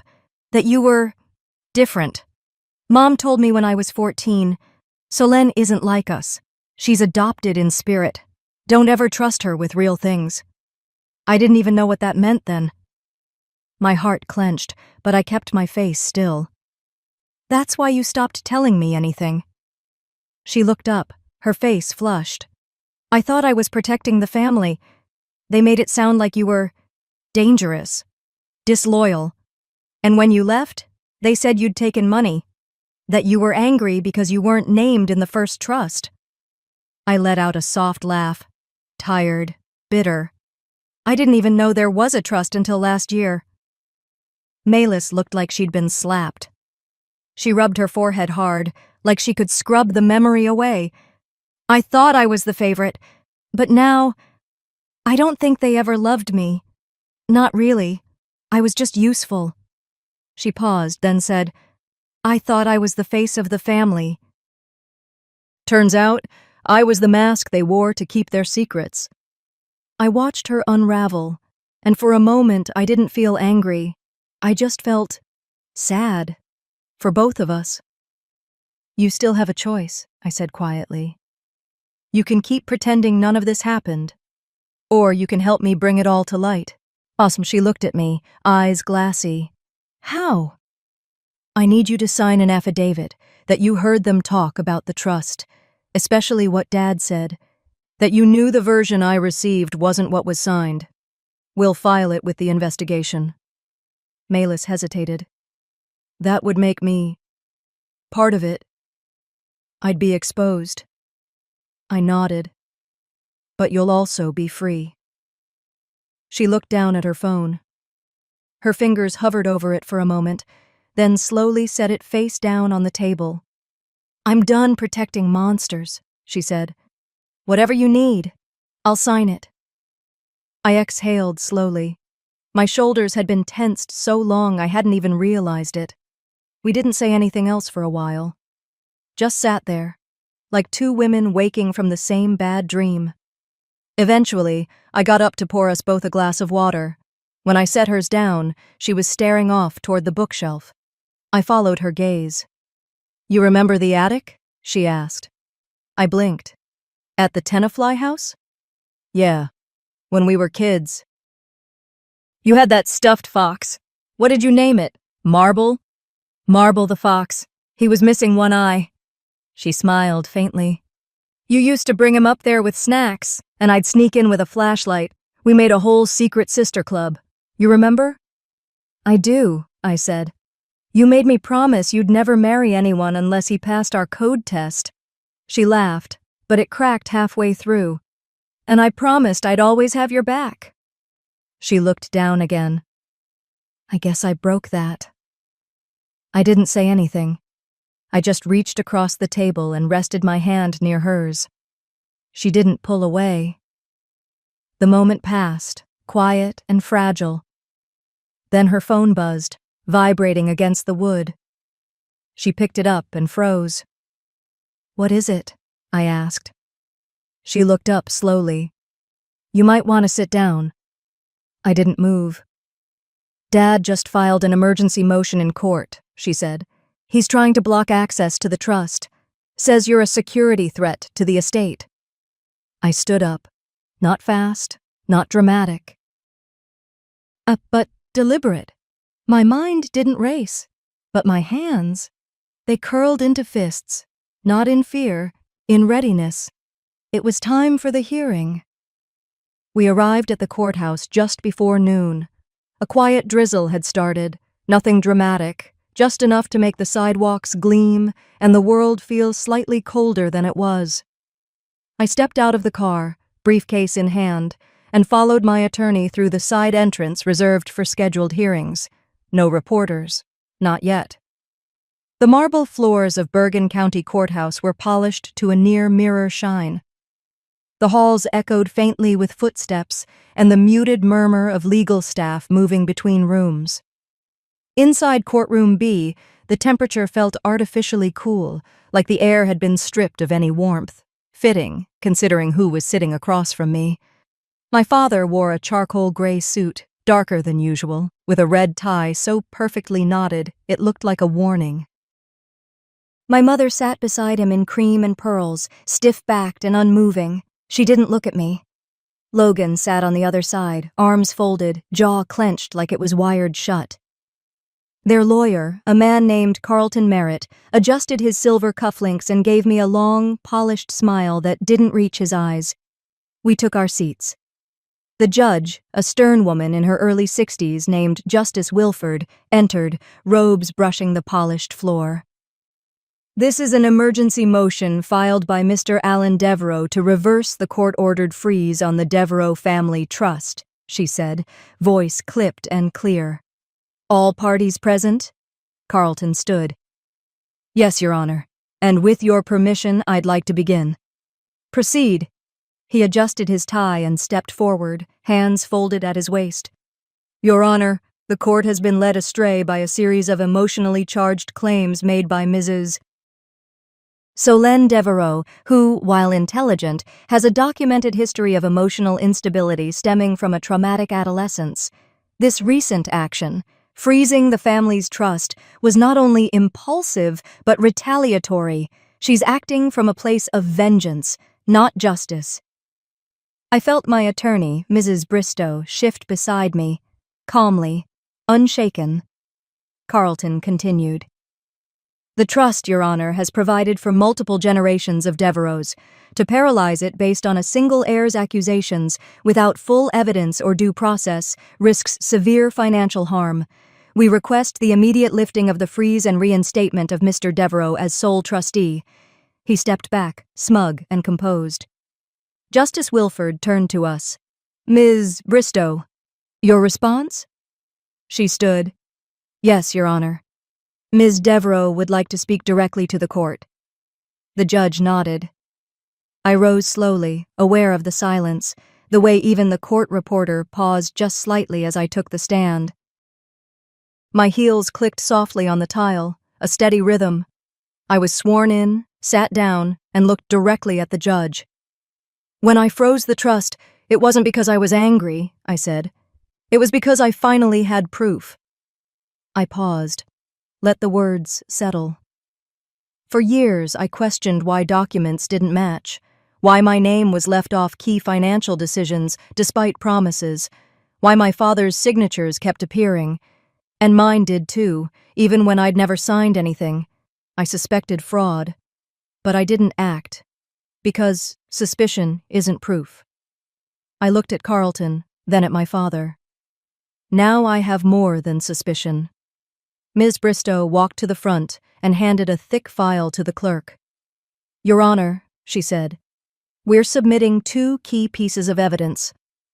"that you were different. Mom told me when I was 14, Solen isn't like us. She's adopted in spirit. Don't ever trust her with real things." I didn't even know what that meant then. My heart clenched, but I kept my face still. "That's why you stopped telling me anything." She looked up, her face flushed. "I thought I was protecting the family. They made it sound like you were dangerous, disloyal. And when you left, they said you'd taken money, that you were angry because you weren't named in the first trust." I let out a soft laugh, tired, bitter. I didn't even know there was a trust until last year. Malis looked like she'd been slapped. She rubbed her forehead hard, like she could scrub the memory away. "I thought I was the favorite, but now, I don't think they ever loved me. Not really. I was just useful." She paused, then said, "I thought I was the face of the family." "Turns out, I was the mask they wore to keep their secrets." I watched her unravel, and for a moment I didn't feel angry. I just felt Sad. For both of us. You still have a choice, I said quietly. You can keep pretending none of this happened, or you can help me bring it all to light. Awesome, she looked at me, eyes glassy. How? I need you to sign an affidavit that you heard them talk about the trust, especially what Dad said, that you knew the version I received wasn't what was signed. We'll file it with the investigation. Melis hesitated. That would make me part of it. I'd be exposed. I nodded. But you'll also be free. She looked down at her phone. Her fingers hovered over it for a moment, then slowly set it face down on the table. I'm done protecting monsters, she said. Whatever you need, I'll sign it. I exhaled slowly. My shoulders had been tensed so long I hadn't even realized it. We didn't say anything else for a while. Just sat there, like two women waking from the same bad dream. Eventually, I got up to pour us both a glass of water. When I set hers down, she was staring off toward the bookshelf. I followed her gaze. You remember the attic? She asked. I blinked. At the Tenafly house? Yeah, when we were kids. You had that stuffed fox. What did you name it? Marble? Marble the fox. He was missing one eye. She smiled faintly. You used to bring him up there with snacks, and I'd sneak in with a flashlight. We made a whole secret sister club. You remember? I do, I said. You made me promise you'd never marry anyone unless he passed our code test. She laughed, but it cracked halfway through. And I promised I'd always have your back. She looked down again. I guess I broke that. I didn't say anything. I just reached across the table and rested my hand near hers. She didn't pull away. The moment passed, quiet and fragile. Then her phone buzzed, vibrating against the wood. She picked it up and froze. What is it? I asked. She looked up slowly. You might want to sit down. I didn't move. Dad just filed an emergency motion in court, she said. He's trying to block access to the trust. Says you're a security threat to the estate. I stood up. Not fast, not dramatic. But deliberate. My mind didn't race, but my hands, they curled into fists, not in fear, in readiness. It was time for the hearing. We arrived at the courthouse just before noon. A quiet drizzle had started, nothing dramatic, just enough to make the sidewalks gleam and the world feel slightly colder than it was. I stepped out of the car, briefcase in hand, and followed my attorney through the side entrance reserved for scheduled hearings. No reporters. Not yet. The marble floors of Bergen County Courthouse were polished to a near-mirror shine. The halls echoed faintly with footsteps and the muted murmur of legal staff moving between rooms. Inside courtroom B, the temperature felt artificially cool, like the air had been stripped of any warmth. Fitting, considering who was sitting across from me. My father wore a charcoal gray suit, darker than usual, with a red tie so perfectly knotted it looked like a warning. My mother sat beside him in cream and pearls, stiff-backed and unmoving. She didn't look at me. Logan sat on the other side, arms folded, jaw clenched like it was wired shut. Their lawyer, a man named Carlton Merritt, adjusted his silver cufflinks and gave me a long, polished smile that didn't reach his eyes. We took our seats. The judge, a stern woman in her early 60s named Justice Wilford, entered, robes brushing the polished floor. This is an emergency motion filed by Mr. Alan Devereaux to reverse the court-ordered freeze on the Devereaux Family Trust, she said, voice clipped and clear. All parties present? Carlton stood. Yes, Your Honor, and with your permission, I'd like to begin. Proceed. He adjusted his tie and stepped forward, hands folded at his waist. Your Honor, the court has been led astray by a series of emotionally charged claims made by Mrs. Solène Devereaux, who, while intelligent, has a documented history of emotional instability stemming from a traumatic adolescence. This recent action, Freezing the family's trust was not only impulsive, but retaliatory. She's acting from a place of vengeance, not justice. I felt my attorney, Mrs. Bristow, shift beside me, calmly, unshaken. Carlton continued. The trust, Your Honor, has provided for multiple generations of Devereaux. To paralyze it based on a single heir's accusations without full evidence or due process risks severe financial harm. We request the immediate lifting of the freeze and reinstatement of Mr. Devereaux as sole trustee. He stepped back, smug and composed. Justice Wilford turned to us. Ms. Bristow, your response? She stood. Yes, Your Honor. Ms. Devereaux would like to speak directly to the court. The judge nodded. I rose slowly, aware of the silence, the way even the court reporter paused just slightly as I took the stand. My heels clicked softly on the tile, a steady rhythm. I was sworn in, sat down, and looked directly at the judge. When I froze the trust, it wasn't because I was angry, I said. It was because I finally had proof. I paused. Let the words settle. For years, I questioned why documents didn't match, why my name was left off key financial decisions despite promises, why my father's signatures kept appearing. And mine did too, even when I'd never signed anything. I suspected fraud. But I didn't act, because suspicion isn't proof. I looked at Carlton, then at my father. Now I have more than suspicion. Ms. Bristow walked to the front and handed a thick file to the clerk. Your Honor, she said, we're submitting 2 key pieces of evidence.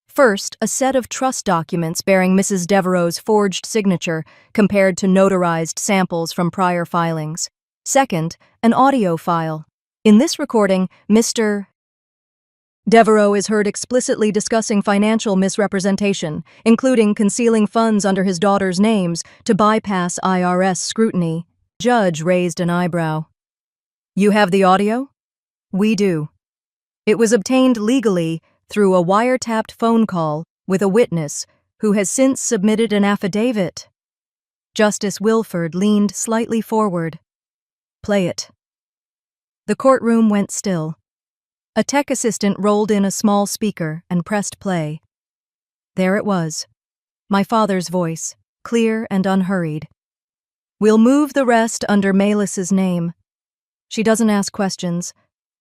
First, a set of trust documents bearing Mrs. Devereaux's forged signature compared to notarized samples from prior filings. Second, an audio file. In this recording, Mr. Devereaux is heard explicitly discussing financial misrepresentation, including concealing funds under his daughter's names to bypass IRS scrutiny. Judge raised an eyebrow. You have the audio? We do. It was obtained legally through a wiretapped phone call with a witness who has since submitted an affidavit. Justice Wilford leaned slightly forward. Play it. The courtroom went still. A tech assistant rolled in a small speaker and pressed play. There it was, my father's voice, clear and unhurried. We'll move the rest under Melis's name. She doesn't ask questions.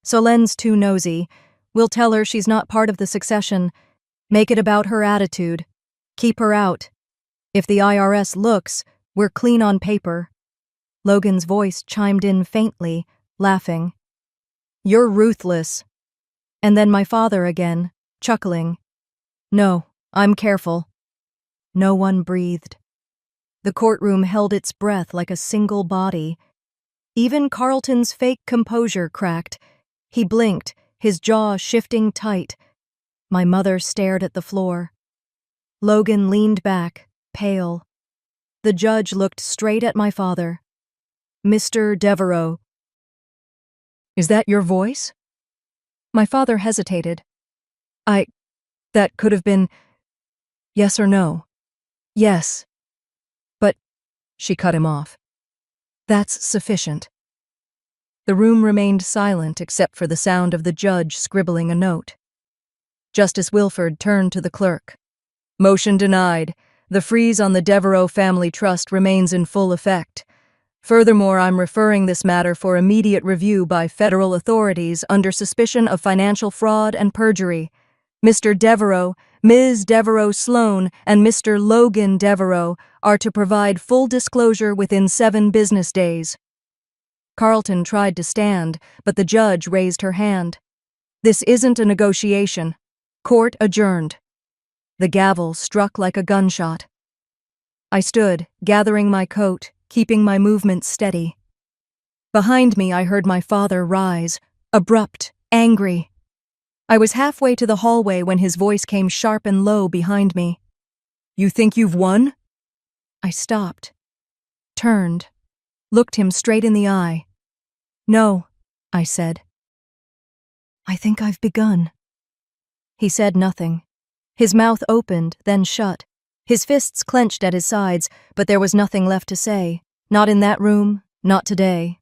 Solen's too nosy. We'll tell her she's not part of the succession. Make it about her attitude. Keep her out. If the IRS looks, we're clean on paper. Logan's voice chimed in faintly, laughing. You're ruthless. And then my father again, chuckling. No, I'm careful. No one breathed. The courtroom held its breath like a single body. Even Carlton's fake composure cracked. He blinked, his jaw shifting tight. My mother stared at the floor. Logan leaned back, pale. The judge looked straight at my father. Mr. Devereaux. Is that your voice? My father hesitated. That could have been yes or no. Yes. But, she cut him off. That's sufficient. The room remained silent except for the sound of the judge scribbling a note. Justice Wilford turned to the clerk. Motion denied. The freeze on the Devereaux family trust remains in full effect. Furthermore, I'm referring this matter for immediate review by federal authorities under suspicion of financial fraud and perjury. Mr. Devereaux, Ms. Devereaux Sloan, and Mr. Logan Devereaux are to provide full disclosure within 7 business days. Carlton tried to stand, but the judge raised her hand. This isn't a negotiation. Court adjourned. The gavel struck like a gunshot. I stood, gathering my coat, keeping my movements steady. Behind me, I heard my father rise, abrupt, angry. I was halfway to the hallway when his voice came sharp and low behind me. You think you've won? I stopped, turned, looked him straight in the eye. No, I said. I think I've begun. He said nothing. His mouth opened, then shut, His fists clenched at his sides, but there was nothing left to say. Not in that room, not today.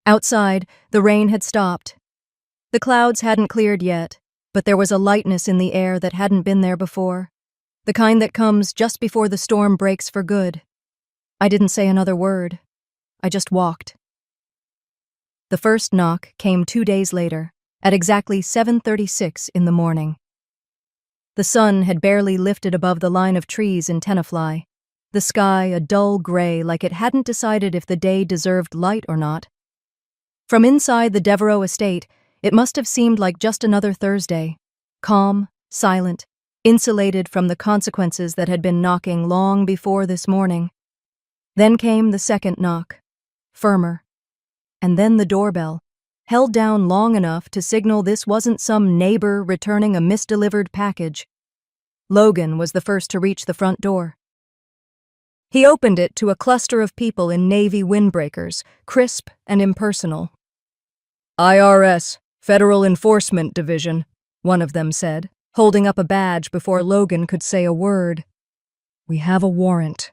Outside, the rain had stopped. The clouds hadn't cleared yet, but there was a lightness in the air that hadn't been there before. The kind that comes just before the storm breaks for good. I didn't say another word. I just walked. The first knock came 2 days later, at exactly 7:36 in the morning. The sun had barely lifted above the line of trees in Tenafly, the sky a dull gray like it hadn't decided if the day deserved light or not. From inside the Devereaux estate, it must have seemed like just another Thursday, calm, silent, insulated from the consequences that had been knocking long before this morning. Then came the second knock, firmer, and then the doorbell, held down long enough to signal this wasn't some neighbor returning a misdelivered package. Logan was the first to reach the front door. He opened it to a cluster of people in navy windbreakers, crisp and impersonal. "IRS, Federal Enforcement Division," one of them said, holding up a badge before Logan could say a word. "We have a warrant."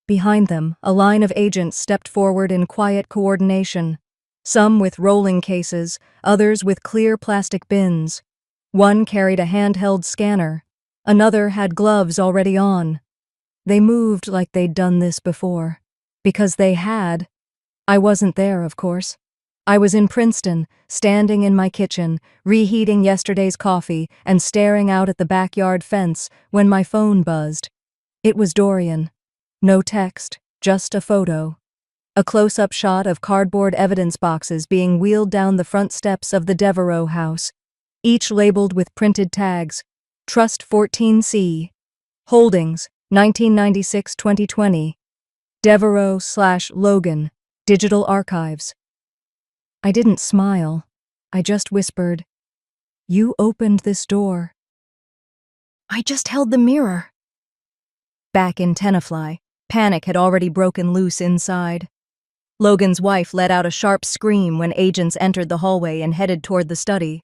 Behind them, a line of agents stepped forward in quiet coordination, some with rolling cases, others with clear plastic bins. One carried a handheld scanner, another had gloves already on. They moved like they'd done this before. Because they had. I wasn't there, of course. I was in Princeton, standing in my kitchen, reheating yesterday's coffee and staring out at the backyard fence when my phone buzzed. It was Dorian. No text, just a photo. A close-up shot of cardboard evidence boxes being wheeled down the front steps of the Devereaux house, each labeled with printed tags, Trust 14C, Holdings, 1996-2020, Devereaux/Logan, Digital Archives. I didn't smile. I just whispered, "You opened this door." "I just held the mirror." Back in Tenafly, panic had already broken loose inside. Logan's wife let out a sharp scream when agents entered the hallway and headed toward the study.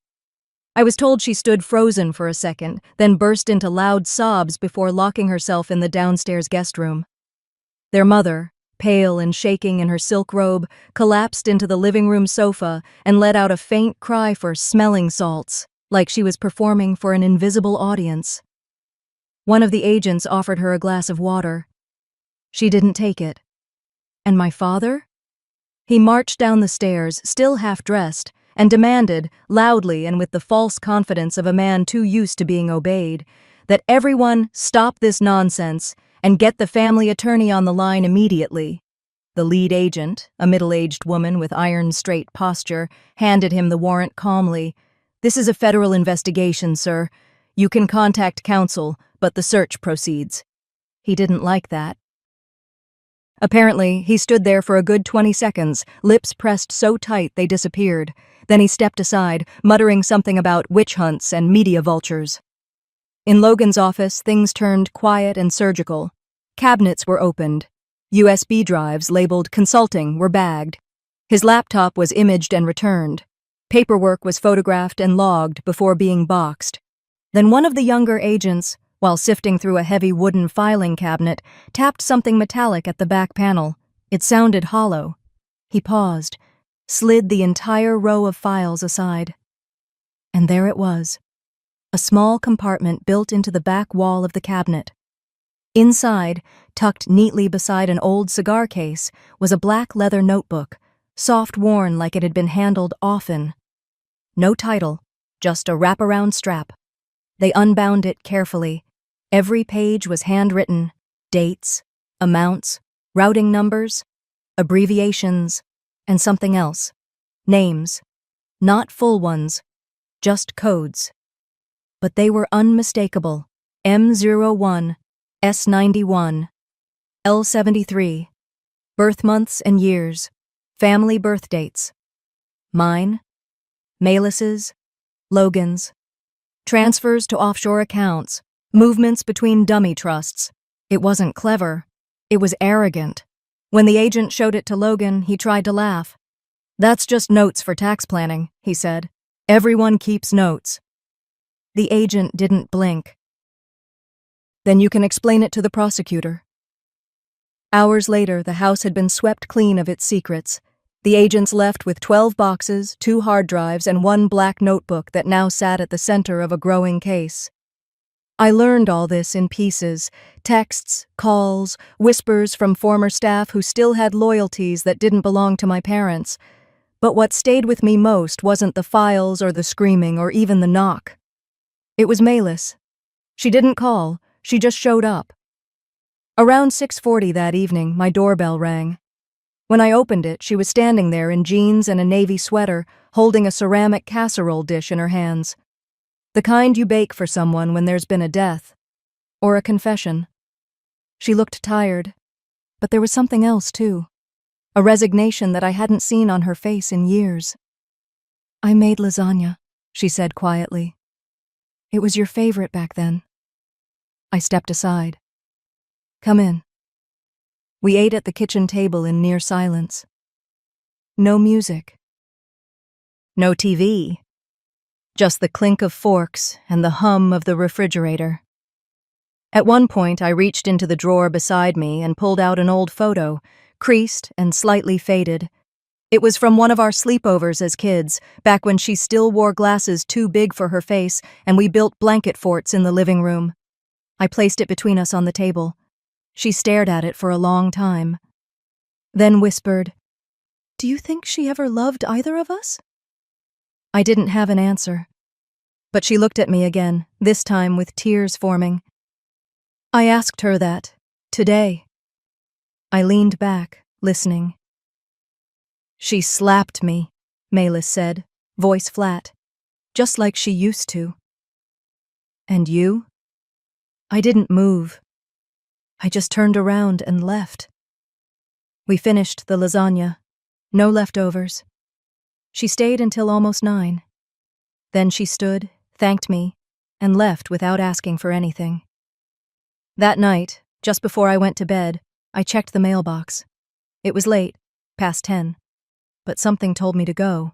I was told she stood frozen for a second, then burst into loud sobs before locking herself in the downstairs guest room. Their mother, pale and shaking in her silk robe, collapsed into the living room sofa and let out a faint cry for smelling salts, like she was performing for an invisible audience. One of the agents offered her a glass of water. She didn't take it. And my father? He marched down the stairs, still half-dressed, and demanded, loudly and with the false confidence of a man too used to being obeyed, that everyone stop this nonsense and get the family attorney on the line immediately. The lead agent, a middle-aged woman with iron-straight posture, handed him the warrant calmly. "This is a federal investigation, sir. You can contact counsel, but the search proceeds." He didn't like that. Apparently, he stood there for a good 20 seconds, lips pressed so tight they disappeared. Then he stepped aside, muttering something about witch hunts and media vultures. In Logan's office, things turned quiet and surgical. Cabinets were opened. USB drives labeled consulting were bagged. His laptop was imaged and returned. Paperwork was photographed and logged before being boxed. Then one of the younger agents, while sifting through a heavy wooden filing cabinet, tapped something metallic at the back panel. It sounded hollow. He paused, slid the entire row of files aside. And there it was, a small compartment built into the back wall of the cabinet. Inside, tucked neatly beside an old cigar case, was a black leather notebook, soft-worn like it had been handled often. No title, just a wraparound strap. They unbound it carefully. Every page was handwritten, dates, amounts, routing numbers, abbreviations, and something else. Names. Not full ones, just codes. But they were unmistakable. M01, S91, L73. Birth months and years. Family birth dates. Mine. Melis's. Logan's. Transfers to offshore accounts. Movements between dummy trusts. It wasn't clever. It was arrogant. When the agent showed it to Logan, he tried to laugh. "That's just notes for tax planning," he said. "Everyone keeps notes." The agent didn't blink. Then you can explain it to the prosecutor. Hours later, the house had been swept clean of its secrets. The agents left with 12 boxes, 2 hard drives, and 1 black notebook that now sat at the center of a growing case. I learned all this in pieces, texts, calls, whispers from former staff who still had loyalties that didn't belong to my parents. But what stayed with me most wasn't the files or the screaming or even the knock. It was Malis. She didn't call, she just showed up. Around 6:40 that evening, my doorbell rang. When I opened it, she was standing there in jeans and a navy sweater, holding a ceramic casserole dish in her hands. The kind you bake for someone when there's been a death. Or a confession. She looked tired. But there was something else, too. A resignation that I hadn't seen on her face in years. "I made lasagna," she said quietly. "It was your favorite back then." I stepped aside. "Come in." We ate at the kitchen table in near silence. No music. No TV. Just the clink of forks and the hum of the refrigerator. At one point, I reached into the drawer beside me and pulled out an old photo, creased and slightly faded. It was from one of our sleepovers as kids, back when she still wore glasses too big for her face and we built blanket forts in the living room. I placed it between us on the table. She stared at it for a long time. Then whispered, "Do you think she ever loved either of us?" I didn't have an answer. But she looked at me again, this time with tears forming. I asked her that, today. I leaned back, listening. "She slapped me," Malis said, voice flat, just like she used to. "And you?" I didn't move. I just turned around and left. We finished the lasagna. No leftovers. She stayed until almost 9. Then she stood, thanked me, and left without asking for anything. That night, just before I went to bed, I checked the mailbox. It was late, past 10, but something told me to go.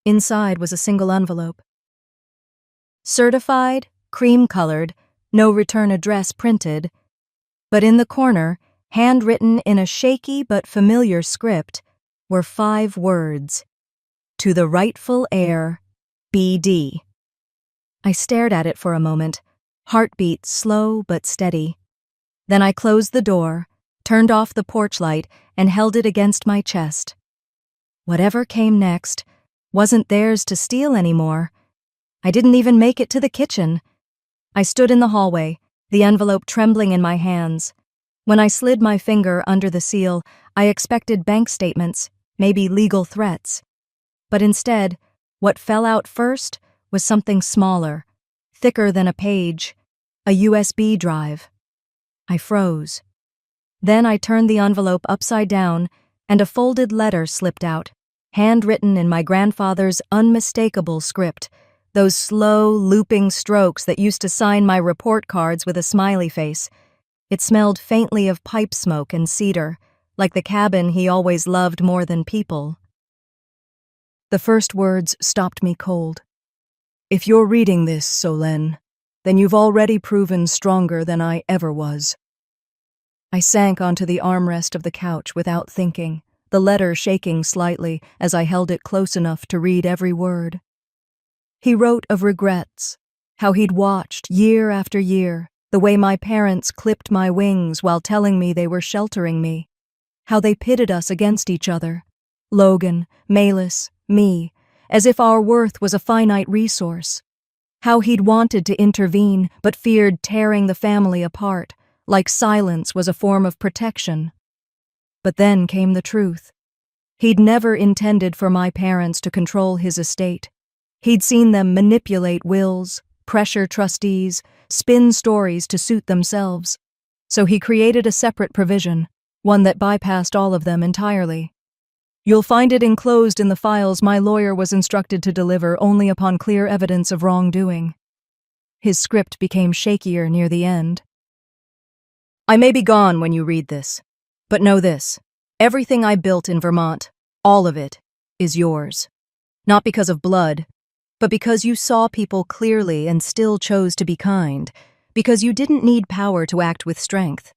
Inside was a single envelope. Certified, cream-colored, no return address printed, but in the corner, handwritten in a shaky but familiar script, were 5 words. "To the rightful heir, BD." I stared at it for a moment, heartbeat slow but steady. Then I closed the door, turned off the porch light, and held it against my chest. Whatever came next wasn't theirs to steal anymore. I didn't even make it to the kitchen. I stood in the hallway, the envelope trembling in my hands. When I slid my finger under the seal, I expected bank statements, maybe legal threats. But instead, what fell out first was something smaller, thicker than a page, a USB drive. I froze. Then I turned the envelope upside down, and a folded letter slipped out, handwritten in my grandfather's unmistakable script, those slow, looping strokes that used to sign my report cards with a smiley face. It smelled faintly of pipe smoke and cedar, like the cabin he always loved more than people. The first words stopped me cold. "If you're reading this, Solène, then you've already proven stronger than I ever was." I sank onto the armrest of the couch without thinking, the letter shaking slightly as I held it close enough to read every word. He wrote of regrets, how he'd watched year after year, the way my parents clipped my wings while telling me they were sheltering me, how they pitted us against each other, Logan, Malis, me, as if our worth was a finite resource, how he'd wanted to intervene but feared tearing the family apart, like silence was a form of protection. But then came the truth. He'd never intended for my parents to control his estate. He'd seen them manipulate wills, pressure trustees, spin stories to suit themselves. So he created a separate provision, one that bypassed all of them entirely. You'll find it enclosed in the files my lawyer was instructed to deliver only upon clear evidence of wrongdoing. His script became shakier near the end. I may be gone when you read this, but know this. Everything I built in Vermont, all of it, is yours. Not because of blood, but because you saw people clearly and still chose to be kind. because you didn't need power to act with strength.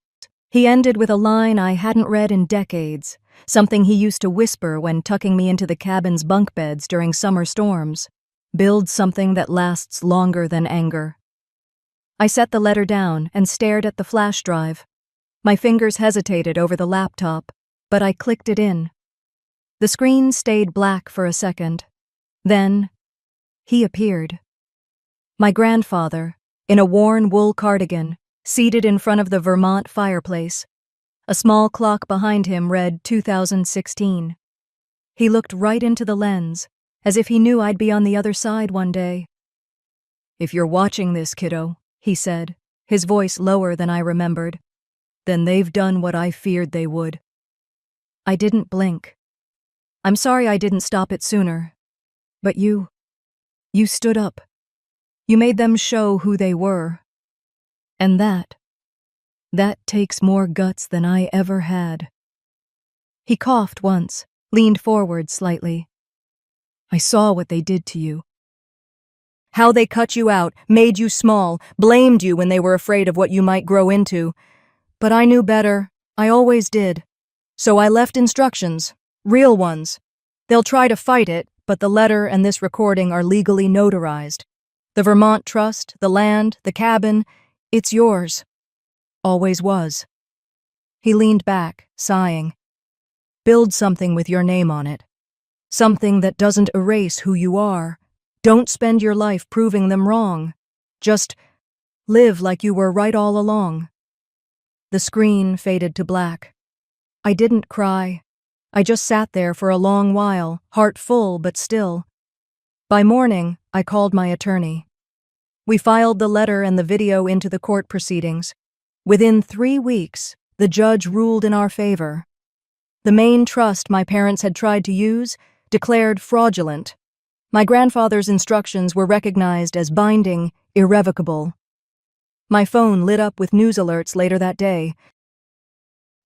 He ended with a line I hadn't read in decades, something he used to whisper when tucking me into the cabin's bunk beds during summer storms. Build something that lasts longer than anger. I set the letter down and stared at the flash drive. My fingers hesitated over the laptop, but I clicked it in. The screen stayed black for a second. Then, he appeared. My grandfather, in a worn wool cardigan, seated in front of the Vermont fireplace. A small clock behind him read 2016. He looked right into the lens, as if he knew I'd be on the other side one day. "If you're watching this, kiddo," he said, his voice lower than I remembered, "then they've done what I feared they would." I didn't blink. "I'm sorry I didn't stop it sooner. But you stood up. You made them show who they were. And that takes more guts than I ever had." He coughed once, leaned forward slightly. "I saw what they did to you. How they cut you out, made you small, blamed you when they were afraid of what you might grow into. But I knew better. I always did. So I left instructions, real ones. They'll try to fight it, but the letter and this recording are legally notarized. The Vermont Trust, the land, the cabin, it's yours. Always was." He leaned back, sighing. "Build something with your name on it. Something that doesn't erase who you are. Don't spend your life proving them wrong. Just live like you were right all along." The screen faded to black. I didn't cry. I just sat there for a long while, heart full but still. By morning, I called my attorney. We filed the letter and the video into the court proceedings. Within 3 weeks, the judge ruled in our favor. The main trust my parents had tried to use declared fraudulent. My grandfather's instructions were recognized as binding, irrevocable. My phone lit up with news alerts later that day.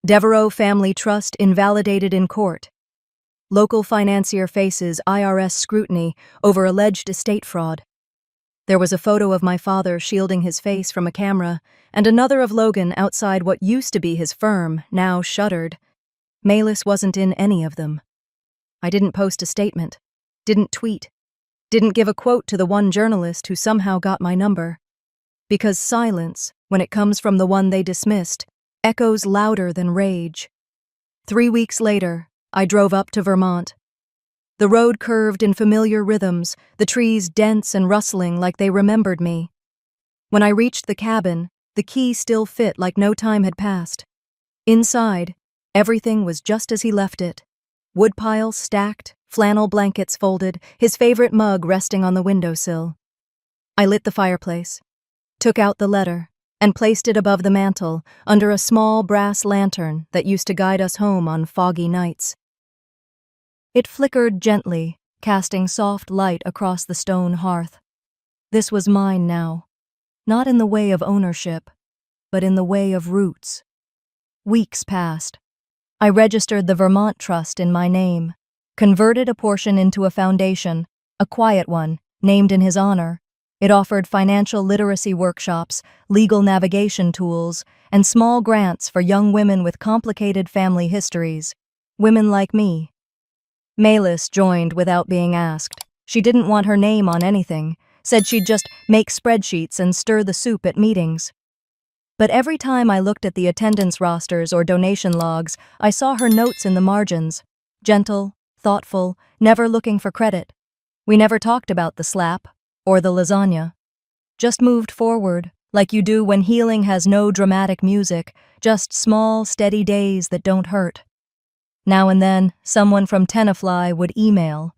Devereaux Family Trust invalidated in court. Local financier faces IRS scrutiny over alleged estate fraud. There was a photo of my father shielding his face from a camera, and another of Logan outside what used to be his firm, now shuttered. Malis wasn't in any of them. I didn't post a statement, didn't tweet, didn't give a quote to the one journalist who somehow got my number. Because silence, when it comes from the one they dismissed, echoes louder than rage. 3 weeks later, I drove up to Vermont. The road curved in familiar rhythms, the trees dense and rustling like they remembered me. When I reached the cabin, the key still fit like no time had passed. Inside, everything was just as he left it. Woodpiles stacked, flannel blankets folded, his favorite mug resting on the windowsill. I lit the fireplace, took out the letter, and placed it above the mantel under a small brass lantern that used to guide us home on foggy nights. It flickered gently, casting soft light across the stone hearth. This was mine now, not in the way of ownership, but in the way of roots. Weeks passed. I registered the Vermont Trust in my name, converted a portion into a foundation, a quiet one, named in his honor. It offered financial literacy workshops, legal navigation tools, and small grants for young women with complicated family histories. Women like me. Malis joined without being asked. She didn't want her name on anything, said she'd just make spreadsheets and stir the soup at meetings. But every time I looked at the attendance rosters or donation logs, I saw her notes in the margins. Gentle, thoughtful, never looking for credit. We never talked about the slap or the lasagna. Just moved forward, like you do when healing has no dramatic music, just small, steady days that don't hurt. Now and then, someone from Tenafly would email.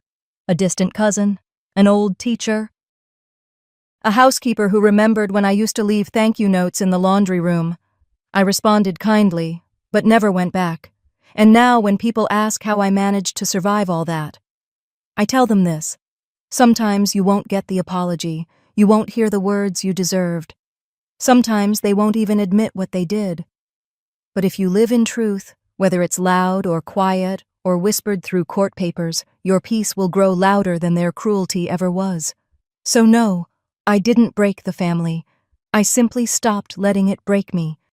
A distant cousin, an old teacher, a housekeeper who remembered when I used to leave thank you notes in the laundry room. I responded kindly, but never went back. And now when people ask how I managed to survive all that, I tell them this. Sometimes you won't get the apology. You won't hear the words you deserved. Sometimes they won't even admit what they did. But if you live in truth, whether it's loud or quiet or whispered through court papers, your peace will grow louder than their cruelty ever was. So no, I didn't break the family. I simply stopped letting it break me.